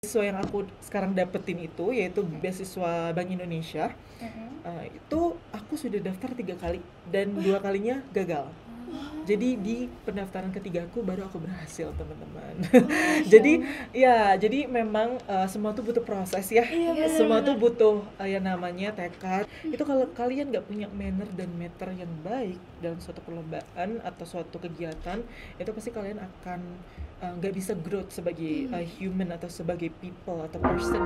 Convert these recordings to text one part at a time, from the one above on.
Beasiswa yang aku sekarang dapetin itu yaitu beasiswa Bank Indonesia. Itu aku sudah daftar 3 kali dan 2 kalinya gagal. Jadi di pendaftaran ketigaku baru aku berhasil, teman-teman. Jadi jadi memang semua tuh butuh proses ya. Iya, Semua tuh benar-benar. butuh yang namanya tekad. Itu kalau kalian nggak punya manner dan meter yang baik dalam suatu perlombaan atau suatu kegiatan, itu pasti kalian akan nggak bisa growth sebagai human atau sebagai people atau person.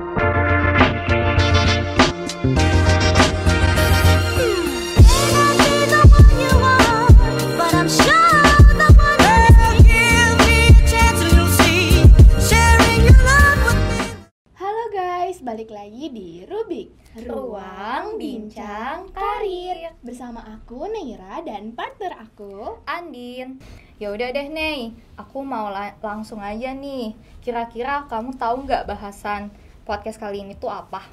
Halo guys, balik lagi di Rubik, Ruang Bincang Karir. Bersama aku Neira dan partner aku Andin. Ya udah deh Nei, aku mau langsung aja nih. Kira-kira kamu tahu nggak bahasan podcast kali ini tuh apa?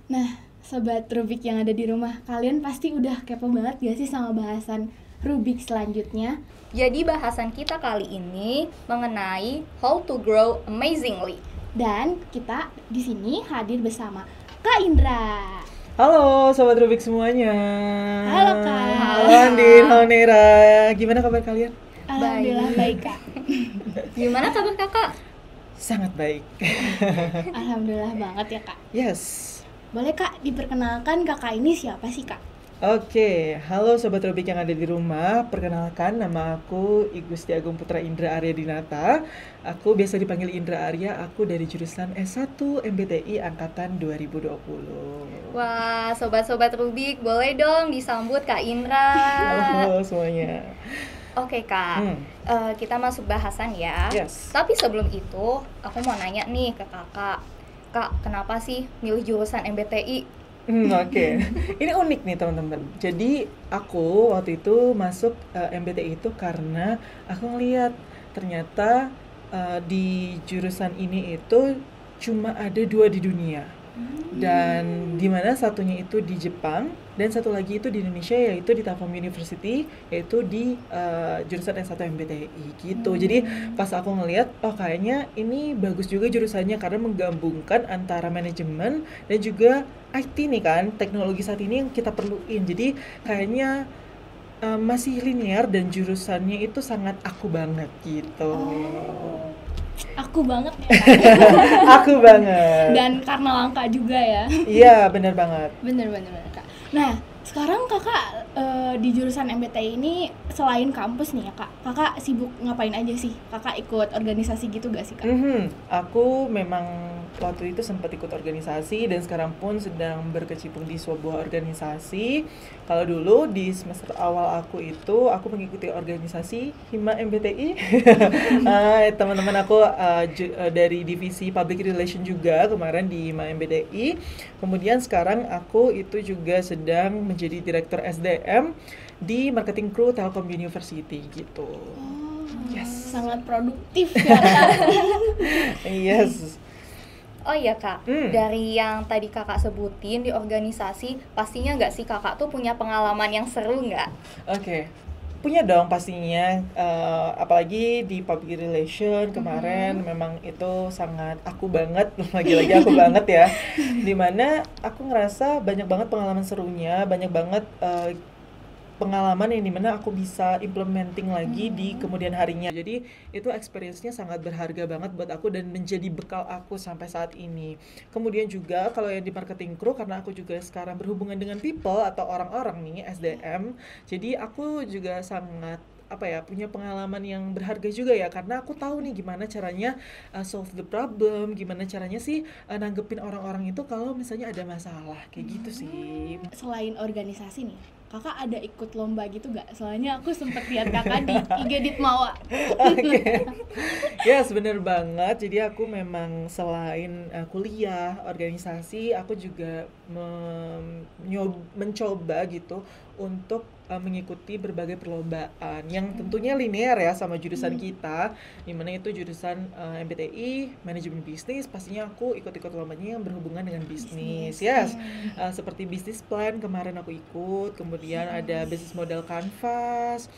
Nah, sobat Rubik yang ada di rumah, kalian pasti udah kepo banget gak sih sama bahasan Rubik selanjutnya? Jadi bahasan kita kali ini mengenai how to grow amazingly. Dan kita di sini hadir bersama Kak Indra. Halo Sobat Rubik semuanya. Halo, Kak. Halo Andin, halo Nera. Gimana kabar kalian? Alhamdulillah baik, Kak. Gimana kabar kakak? Sangat baik. Alhamdulillah banget ya, Kak. Yes. Boleh Kak diperkenalkan kakak ini siapa sih, Kak? Oke, halo Sobat Rubik yang ada di rumah. Perkenalkan, nama aku I Gusti Agung Putra Indra Arya Dinata. Aku biasa dipanggil Indra Arya. Aku dari jurusan S1 MBTI Angkatan 2020. Wah, sobat-sobat Rubik, boleh dong disambut Kak Indra. Halo semuanya. Oke Kak, kita masuk bahasan ya. Yes. Tapi sebelum itu, aku mau nanya nih ke kakak. Kak, kenapa sih milih jurusan MBTI? Oke. Ini unik nih teman-teman. Jadi aku waktu itu masuk MBTI itu karena aku ngeliat ternyata di jurusan ini itu cuma ada 2 di dunia. Dan dimana satunya itu di Jepang dan satu lagi itu di Indonesia, yaitu di Telkom University, yaitu di jurusan S1 MBTI gitu. Jadi pas aku ngeliat, oh kayaknya ini bagus juga jurusannya karena menggabungkan antara manajemen dan juga IT nih kan, teknologi saat ini yang kita perluin. Jadi kayaknya masih linear dan jurusannya itu sangat aku banget gitu. Aku banget ya, Kak. Aku banget. Dan karena langka juga ya. Iya, bener banget. Bener Kak. Nah, sekarang kakak di jurusan MBTI ini selain kampus nih ya Kak, kakak sibuk ngapain aja sih? Kakak ikut organisasi gitu gak sih Kak? Aku memang waktu itu sempat ikut organisasi dan sekarang pun sedang berkecimpung di sebuah organisasi. Kalau dulu di semester awal aku mengikuti organisasi Hima MBTI. Teman-teman aku dari divisi Public Relation juga kemarin di Hima MBTI. Kemudian sekarang aku itu juga sedang menjadi direktur SDM di Marketing Crew Telkom University gitu. Yes. Sangat produktif ya Kak. Yes. Oh iya Kak, dari yang tadi kakak sebutin di organisasi, pastinya nggak sih kakak tuh punya pengalaman yang seru nggak? Oke. Punya dong pastinya, apalagi di public relation kemarin memang itu sangat aku banget, lagi-lagi aku banget ya. Dimana aku ngerasa banyak banget pengalaman serunya, banyak banget pengalaman yang dimana aku bisa implementing lagi di kemudian harinya. Jadi itu experience-nya sangat berharga banget buat aku dan menjadi bekal aku sampai saat ini. Kemudian juga kalau yang di marketing crew, karena aku juga sekarang berhubungan dengan people atau orang-orang nih, SDM, jadi aku juga sangat punya pengalaman yang berharga juga ya, karena aku tahu nih gimana caranya solve the problem, gimana caranya sih nanggepin orang-orang itu kalau misalnya ada masalah kayak gitu sih. Selain organisasi nih, kakak ada ikut lomba gitu gak? Soalnya aku sempet lihat kakak di IG Ditmawa. Oke. Yes, bener banget. Jadi aku memang selain kuliah, organisasi, aku juga mencoba gitu untuk mengikuti berbagai perlombaan yang tentunya linear ya sama jurusan kita, dimana itu jurusan MBTI, manajemen bisnis. Pastinya aku ikut-ikut lombanya yang berhubungan dengan bisnis. Yes, seperti bisnis plan kemarin aku ikut, kemudian kemudian ada business model canvas,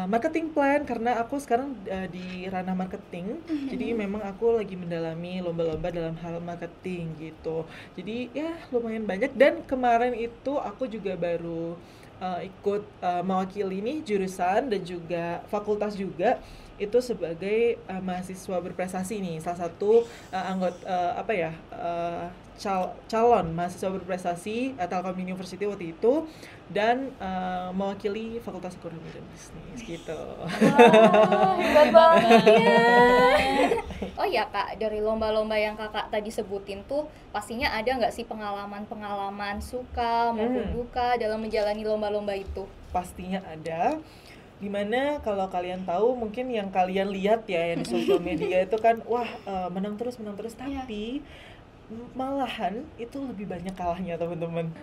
marketing plan karena aku sekarang di ranah marketing. Jadi memang aku lagi mendalami lomba-lomba dalam hal marketing gitu. Jadi ya lumayan banyak, dan kemarin itu aku juga baru ikut mewakili nih jurusan dan juga fakultas juga, itu sebagai mahasiswa berprestasi nih, salah satu anggota calon mahasiswa berprestasi Telkom University waktu itu, dan mewakili Fakultas Ekonomi dan Bisnis gitu. Wah, hebat banget ya. Oh ya Kak, dari lomba-lomba yang Kakak tadi sebutin tuh pastinya ada nggak sih pengalaman-pengalaman suka maupun duka dalam menjalani lomba-lomba itu? Pastinya ada. Dimana kalau kalian tahu, mungkin yang kalian lihat ya yang di sosial media itu kan wah menang terus, tapi malahan itu lebih banyak kalahnya teman-teman.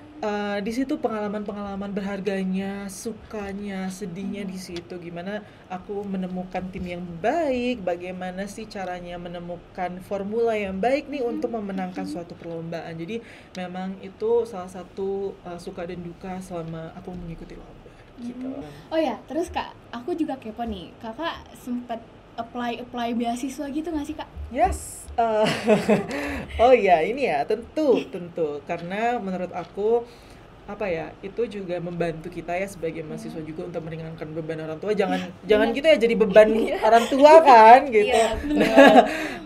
Di situ pengalaman-pengalaman berharganya, sukanya, sedihnya di situ. Gimana aku menemukan tim yang baik, bagaimana sih caranya menemukan formula yang baik nih untuk memenangkan suatu perlombaan. Jadi memang itu salah satu suka dan duka selama aku mengikuti lomba gitu. Oh ya, terus Kak, aku juga kepo nih. Kakak sempat apply beasiswa gitu nggak sih Kak? Yes. Oh ya, ini ya tentu karena menurut aku itu juga membantu kita ya sebagai mahasiswa juga untuk meringankan beban orang tua. Jangan gitu ya jadi beban orang tua kan gitu.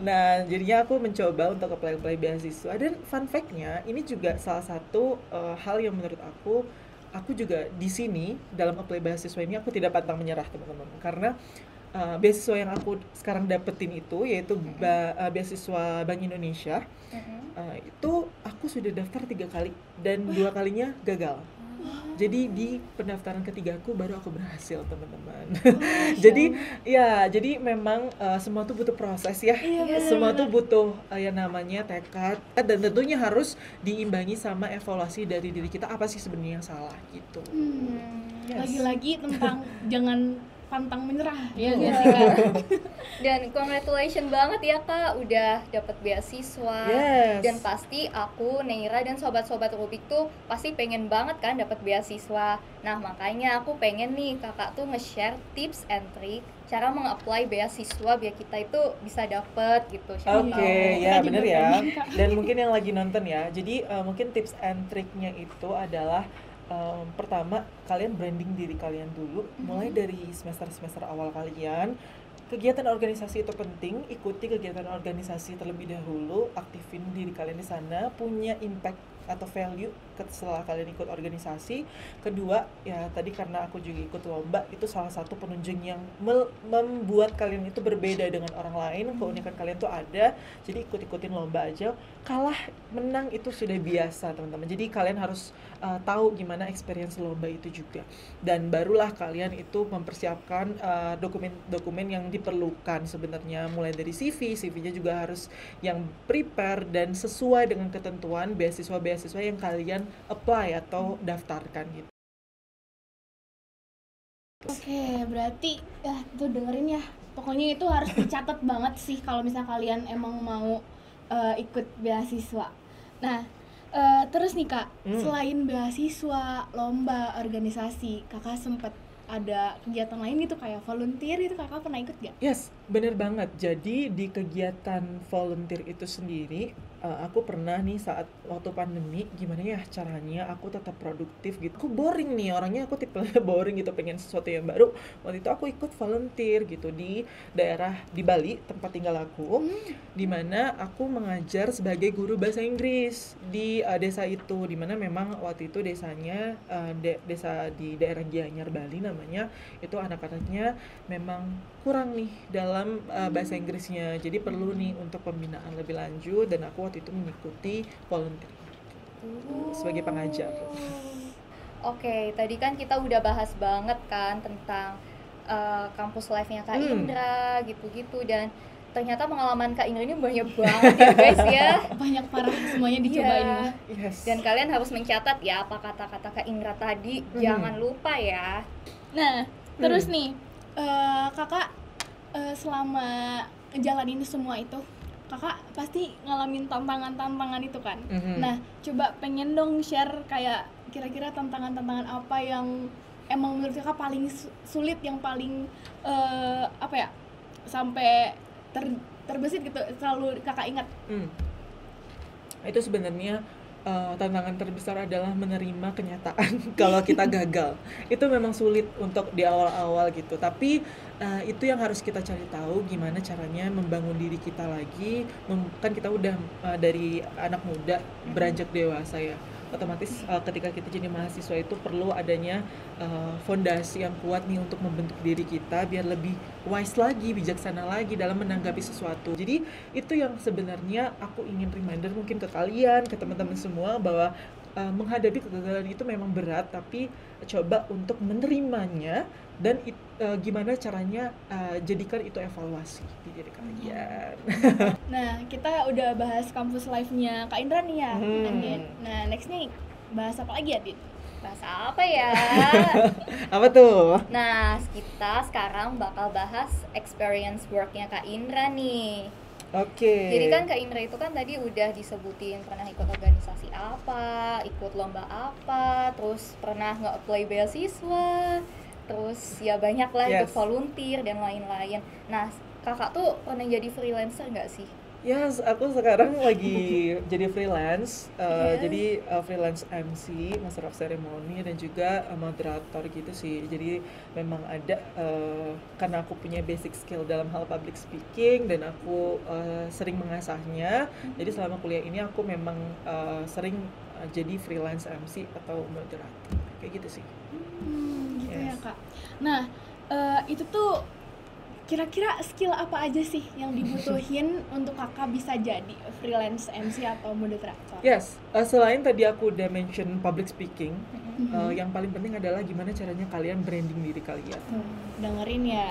Nah, jadinya aku mencoba untuk apply beasiswa, dan fun fact-nya ini juga salah satu hal yang menurut aku juga di sini dalam apply beasiswa ini aku tidak pantang menyerah teman-teman, karena beasiswa yang aku sekarang dapetin itu yaitu beasiswa Bank Indonesia. Itu aku sudah daftar 3 kali dan 2 kalinya gagal. Jadi di pendaftaran ketiga aku baru aku berhasil teman-teman. Jadi memang semua tuh butuh proses ya. Semua tuh butuh yang namanya tekad, dan tentunya harus diimbangi sama evaluasi dari diri kita, apa sih sebenarnya yang salah gitu. Lagi-lagi tentang jangan pantang menyerah ya guys ya. Dan congratulations banget ya Kak udah dapat beasiswa. Dan pasti aku, Neira dan sobat-sobat Rubik tuh pasti pengen banget kan dapat beasiswa. Nah makanya aku pengen nih Kakak tuh nge-share tips and trick cara meng-apply beasiswa biar kita itu bisa dapet gitu. Oke, ya bener ya. Dan mungkin yang lagi nonton ya, jadi mungkin tips and tricknya itu adalah pertama, kalian branding diri kalian dulu, mulai dari semester awal kalian. Kegiatan organisasi itu penting, ikuti kegiatan organisasi terlebih dahulu, aktifin diri kalian di sana, punya impact atau value setelah kalian ikut organisasi. Kedua, ya tadi karena aku juga ikut lomba, itu salah satu penunjang yang membuat kalian itu berbeda dengan orang lain. Keunikan kalian tuh ada, jadi ikut-ikutin lomba aja. Kalah, menang itu sudah biasa teman-teman. Jadi kalian harus tahu gimana experience lomba itu juga. Dan barulah kalian itu mempersiapkan dokumen-dokumen yang diperlukan sebenarnya, mulai dari CV-nya juga harus yang prepare dan sesuai dengan ketentuan beasiswa yang kalian apply atau daftarkan gitu. Oke, berarti ya tuh dengerin ya. Pokoknya itu harus dicatat banget sih kalau misalnya kalian emang mau ikut beasiswa. Nah, terus nih Kak, selain beasiswa, lomba, organisasi, Kakak sempat ada kegiatan lain gitu kayak volunteer itu Kakak pernah ikut gak? Yes, bener banget. Jadi di kegiatan volunteer itu sendiri, aku pernah nih saat waktu pandemi, gimana ya caranya aku tetap produktif gitu. Aku boring nih, orangnya aku tipenya boring gitu, pengen sesuatu yang baru. Waktu itu aku ikut volunteer gitu di daerah di Bali, tempat tinggal aku, dimana aku mengajar sebagai guru bahasa Inggris di desa itu, dimana memang waktu itu desanya desa di daerah Gianyar, Bali namanya, itu anak-anaknya memang kurang nih dalam bahasa Inggrisnya, jadi perlu nih untuk pembinaan lebih lanjut, dan aku waktu itu mengikuti volunteer sebagai pengajar. Oke, tadi kan kita udah bahas banget kan tentang kampus life-nya Kak Indra gitu-gitu, dan ternyata pengalaman Kak Indra ini banyak banget ya guys ya. Banyak parah, semuanya dicobain ya. Dan kalian harus mencatat ya apa kata-kata Kak Indra tadi, jangan lupa ya. Nah, terus nih Kakak selama ngejalanin semua itu, Kakak pasti ngalamin tantangan-tantangan itu kan. Nah, coba pengen dong share kayak kira-kira tantangan-tantangan apa yang emang menurut kakak paling sulit, yang paling apa ya, sampai terbesit gitu, selalu kakak ingat? Itu sebenarnya tantangan terbesar adalah menerima kenyataan kalau kita gagal. Itu memang sulit untuk di awal-awal gitu, tapi itu yang harus kita cari tahu gimana caranya membangun diri kita lagi. Kan kita udah dari anak muda beranjak dewasa ya, otomatis ketika kita jadi mahasiswa itu perlu adanya fondasi yang kuat nih untuk membentuk diri kita biar lebih wise lagi, bijaksana lagi dalam menanggapi sesuatu. Jadi itu yang sebenarnya aku ingin reminder mungkin ke kalian, ke teman-teman semua, bahwa menghadapi kegagalan itu memang berat, tapi coba untuk menerimanya dan gimana caranya jadikan itu evaluasi di diri kalian. Nah, kita udah bahas kampus life-nya Kak Indra nih ya, Andin. Nah, next nih bahas apa lagi ya, Din? Bahas apa ya? Apa tuh? Nah, kita sekarang bakal bahas experience work-nya Kak Indra nih. Oke. Jadi kan Kak Indra itu kan tadi udah disebutin pernah ikut organisasi apa, ikut lomba apa, terus pernah nge-apply beasiswa, terus ya banyak lah ikut volunteer dan lain-lain. Nah, kakak tuh pernah jadi freelancer nggak sih? Yes, aku sekarang lagi jadi freelance, jadi freelance MC, Master of Ceremony, dan juga moderator gitu sih. Jadi memang ada, karena aku punya basic skill dalam hal public speaking dan aku sering mengasahnya. Jadi selama kuliah ini aku memang sering jadi freelance MC atau moderator, kayak gitu sih. Gitu ya Kak. Nah, itu tuh kira-kira skill apa aja sih yang dibutuhin untuk kakak bisa jadi freelance MC atau moderator? Yes, selain tadi aku udah mention public speaking, yang paling penting adalah gimana caranya kalian branding diri kalian. Dengerin ya.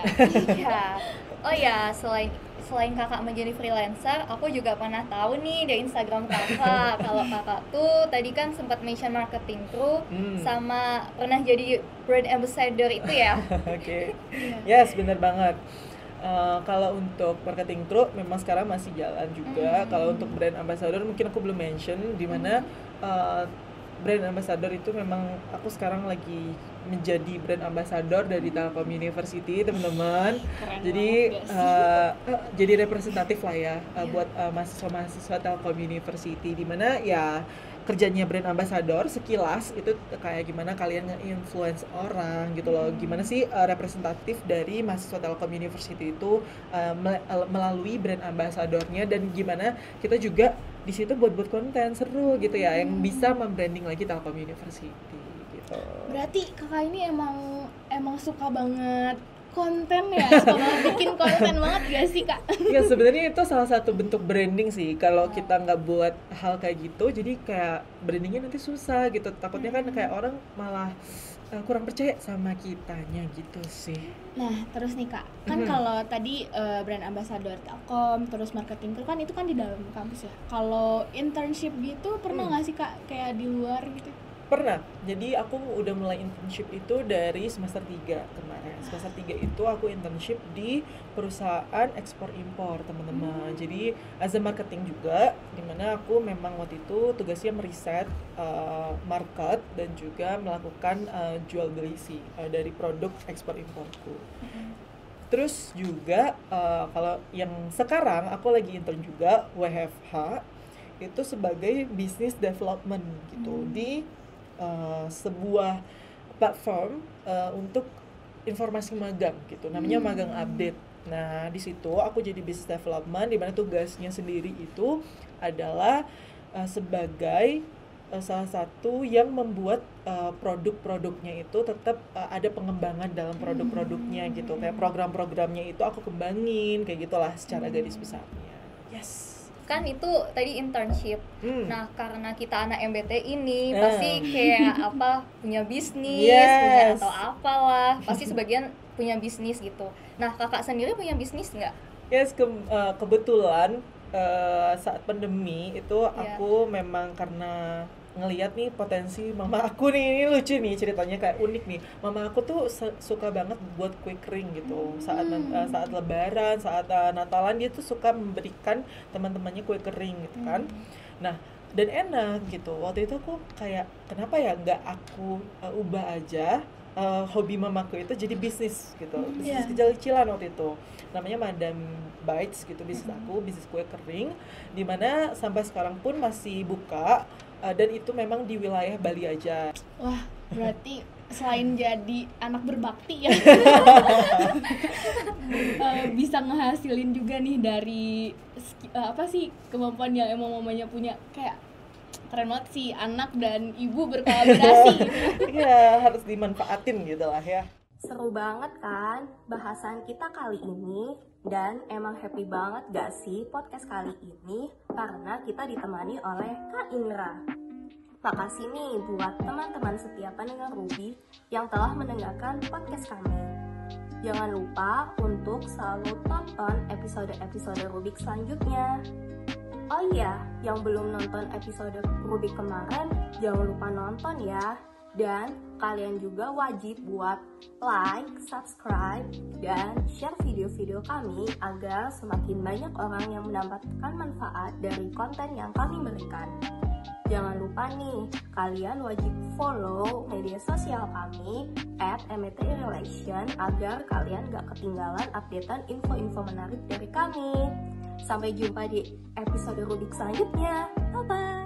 Ya. Oh ya, selain kakak menjadi freelancer, aku juga pernah tahu nih dari Instagram kakak kalau kakak tuh tadi kan sempat mention marketing crew sama pernah jadi brand ambassador itu ya. Oke. Yes, benar banget. Kalau untuk marketing crew memang sekarang masih jalan juga. Kalau untuk brand ambassador mungkin aku belum mention di mana brand ambassador itu memang aku sekarang lagi menjadi brand ambassador dari Telkom University, teman-teman. Jadi jadi representatif lah ya buat mahasiswa-mahasiswa Telkom University, di mana ya kerjanya brand ambassador sekilas itu kayak gimana kalian nge-influence orang gitu loh. Gimana sih representatif dari mahasiswa Telkom University itu melalui brand ambassadornya, dan gimana kita juga di situ buat konten seru gitu ya yang bisa membranding lagi Telkom University gitu. Berarti kakak ini emang suka banget konten ya, suka banget bikin konten banget gak sih Kak? Ya sebenarnya itu salah satu bentuk branding sih. Kalau kita nggak buat hal kayak gitu, jadi kayak brandingnya nanti susah gitu. Takutnya kan kayak orang malah kurang percaya sama kitanya gitu sih. Nah terus nih Kak, kan kalau tadi brand ambassador Telkom, terus marketing crew kan itu kan di dalam kampus ya. Kalau internship gitu pernah nggak sih Kak, kayak di luar gitu? Pernah. Jadi aku udah mulai internship itu dari semester 3 kemarin. Semester 3 itu aku internship di perusahaan ekspor impor, teman-teman. Jadi as a marketing juga, dimana aku memang waktu itu tugasnya meriset market dan juga melakukan jual beli sih dari produk ekspor imporku. Terus juga kalau yang sekarang aku lagi intern juga WFH itu sebagai business development gitu di sebuah platform untuk informasi magang gitu, namanya Magang Update. Nah di situ aku jadi business development, di mana tugasnya sendiri itu adalah sebagai salah satu yang membuat produk-produknya itu tetap ada pengembangan dalam produk-produknya gitu, kayak program-programnya itu aku kembangin kayak gitulah secara garis besarnya. Yes. Kan itu tadi internship. Nah, karena kita anak MBT ini pasti kayak apa punya bisnis, punya atau apalah, pasti sebagian punya bisnis gitu. Nah, kakak sendiri punya bisnis nggak? Yes, kebetulan saat pandemi itu aku memang karena ngelihat nih potensi mama aku nih, ini lucu nih ceritanya, kayak unik nih. Mama aku tuh suka banget buat kue kering gitu. Saat lebaran, saat Natalan, dia tuh suka memberikan teman-temannya kue kering gitu kan. Nah, dan enak gitu. Waktu itu aku kayak kenapa ya nggak aku ubah aja hobi mamaku itu jadi bisnis gitu, bisnis kecil-kecilan waktu itu, namanya Madam Bites gitu, bisnis aku, bisnis kue kering, dimana sampai sekarang pun masih buka, dan itu memang di wilayah Bali aja. Wah, berarti selain jadi anak berbakti ya, bisa ngehasilin juga nih dari apa sih kemampuan yang emang mamanya punya. Kayak keren banget sih, anak dan ibu berkolaborasi. Iya, harus dimanfaatin gitu lah ya. Seru banget kan bahasan kita kali ini, dan emang happy banget gak sih podcast kali ini karena kita ditemani oleh Kak Indra. Makasih nih buat teman-teman setia pendengar Ruby yang telah mendengarkan podcast kami. Jangan lupa untuk selalu tonton episode-episode Rubik selanjutnya. Oh iya, yang belum nonton episode Rubik kemarin, jangan lupa nonton ya. Dan kalian juga wajib buat like, subscribe, dan share video-video kami agar semakin banyak orang yang mendapatkan manfaat dari konten yang kami berikan. Jangan lupa nih, kalian wajib follow media sosial kami @MTRelation agar kalian gak ketinggalan updatean info-info menarik dari kami. Sampai jumpa di episode Rubik selanjutnya. Bye-bye!